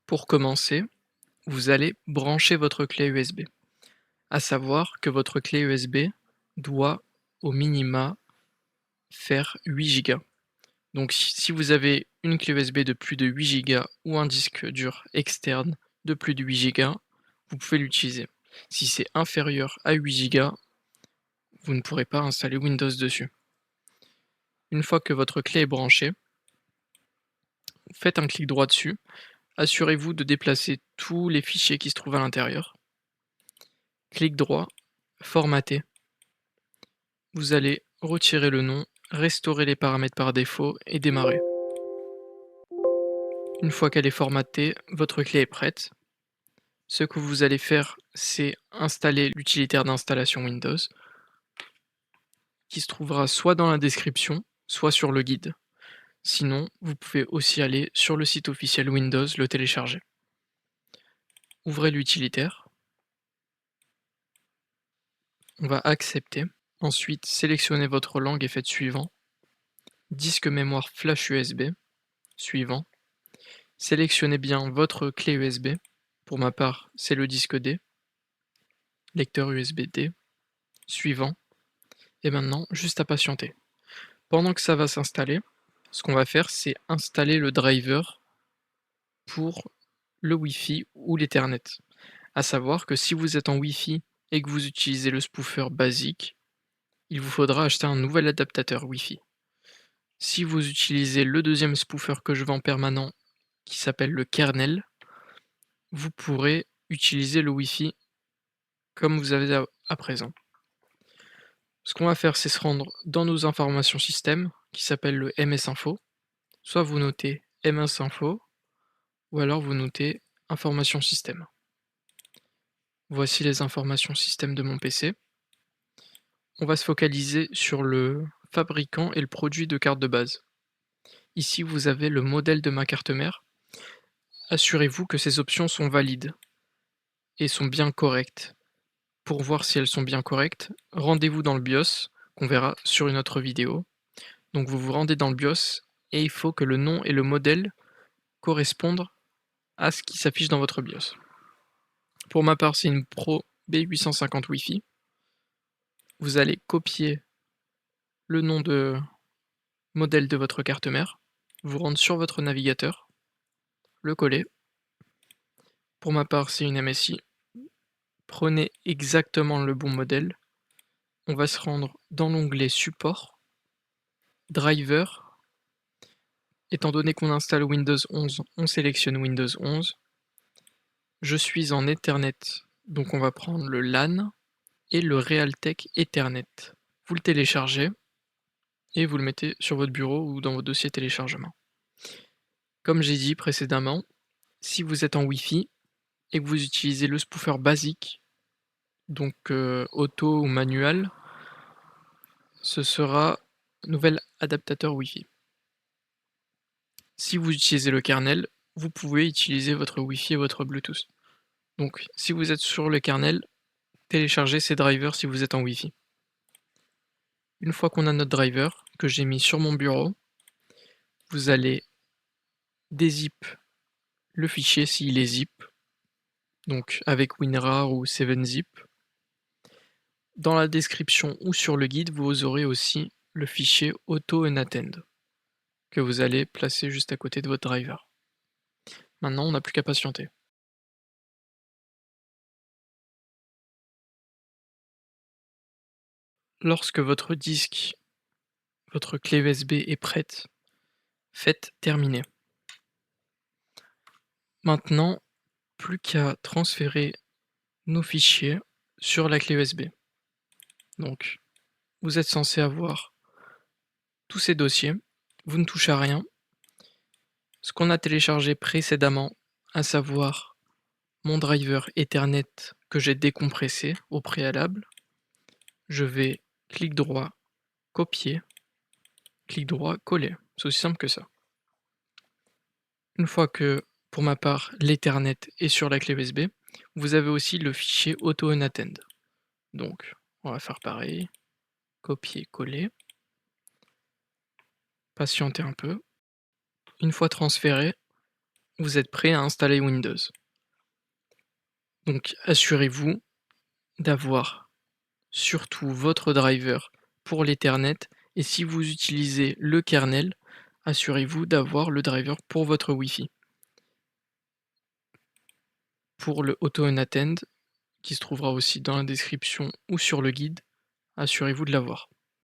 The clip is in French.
Pour commencer, vous allez brancher votre clé USB. À savoir que votre clé USB doit au minima faire 8 gigas. Donc si vous avez une clé USB de plus de 8 gigas ou un disque dur externe de plus de 8 gigas, vous pouvez l'utiliser. Si c'est inférieur à 8 gigas, vous ne pourrez pas installer Windows dessus. Une fois que votre clé est branchée, faites un clic droit dessus. Assurez-vous de déplacer tous les fichiers qui se trouvent à l'intérieur. Clic droit, formater. Vous allez retirer le nom, restaurer les paramètres par défaut et démarrer. Une fois qu'elle est formatée, votre clé est prête. Ce que vous allez faire, c'est installer l'utilitaire d'installation Windows, qui se trouvera soit dans la description, soit sur le guide. Sinon, vous pouvez aussi aller sur le site officiel Windows le télécharger. Ouvrez l'utilitaire, on va accepter. Ensuite, sélectionnez votre langue et faites suivant. Disque mémoire flash USB, suivant. Sélectionnez bien votre clé USB. Pour ma part, c'est le disque D. Lecteur USB D. Suivant. Et maintenant, juste à patienter. Pendant que ça va s'installer, ce qu'on va faire, c'est installer le driver pour le Wi-Fi ou l'Ethernet. À savoir que si vous êtes en Wi-Fi et que vous utilisez le spoofer basique, il vous faudra acheter un nouvel adaptateur Wi-Fi. Si vous utilisez le deuxième spoofer que je vends permanent, qui s'appelle le kernel, vous pourrez utiliser le Wi-Fi comme vous avez à présent. Ce qu'on va faire, c'est se rendre dans nos informations système, qui s'appelle le MS Info. Soit vous notez MS Info, ou alors vous notez informations système. Voici les informations système de mon PC. On va se focaliser sur le fabricant et le produit de carte de base. Ici, vous avez le modèle de ma carte mère. Assurez-vous que ces options sont valides et sont bien correctes. Pour voir si elles sont bien correctes, rendez-vous dans le BIOS, qu'on verra sur une autre vidéo. Donc vous vous rendez dans le BIOS et il faut que le nom et le modèle correspondent à ce qui s'affiche dans votre BIOS. Pour ma part, c'est une Pro B850 Wi-Fi. Vous allez copier le nom de modèle de votre carte mère, vous rendre sur votre navigateur, le coller. Pour ma part, c'est une MSI. Prenez exactement le bon modèle. On va se rendre dans l'onglet Support, Driver. Étant donné qu'on installe Windows 11, on sélectionne Windows 11. Je suis en Ethernet, donc on va prendre le LAN et le Realtek Ethernet. Vous le téléchargez et vous le mettez sur votre bureau ou dans votre dossier téléchargement. Comme j'ai dit précédemment, si vous êtes en Wi-Fi et que vous utilisez le spoofer basique, donc auto ou manuel, ce sera nouvel adaptateur Wi-Fi. Si vous utilisez le kernel, vous pouvez utiliser votre Wi-Fi et votre Bluetooth. Donc si vous êtes sur le kernel, téléchargez ces drivers si vous êtes en Wi-Fi. Une fois qu'on a notre driver, que j'ai mis sur mon bureau, vous allez dézip le fichier s'il est zip, donc avec WinRAR ou 7zip. Dans la description ou sur le guide, vous aurez aussi le fichier auto-unattend que vous allez placer juste à côté de votre driver. Maintenant, on n'a plus qu'à patienter. Lorsque votre disque, votre clé USB est prête, faites terminer. Maintenant, plus qu'à transférer nos fichiers sur la clé USB. Donc, vous êtes censé avoir tous ces dossiers, vous ne touchez à rien. Ce qu'on a téléchargé précédemment, à savoir mon driver Ethernet que j'ai décompressé au préalable, je vais clic droit, copier, clic droit, coller. C'est aussi simple que ça. Une fois que, pour ma part, l'Ethernet est sur la clé USB, vous avez aussi le fichier auto-unattend. Donc, on va faire pareil, copier, coller, patienter un peu. Une fois transféré, vous êtes prêt à installer Windows. Donc assurez-vous d'avoir surtout votre driver pour l'Ethernet et si vous utilisez le kernel, assurez-vous d'avoir le driver pour votre Wi-Fi. Pour le Auto Unattend, qui se trouvera aussi dans la description ou sur le guide, assurez-vous de l'avoir.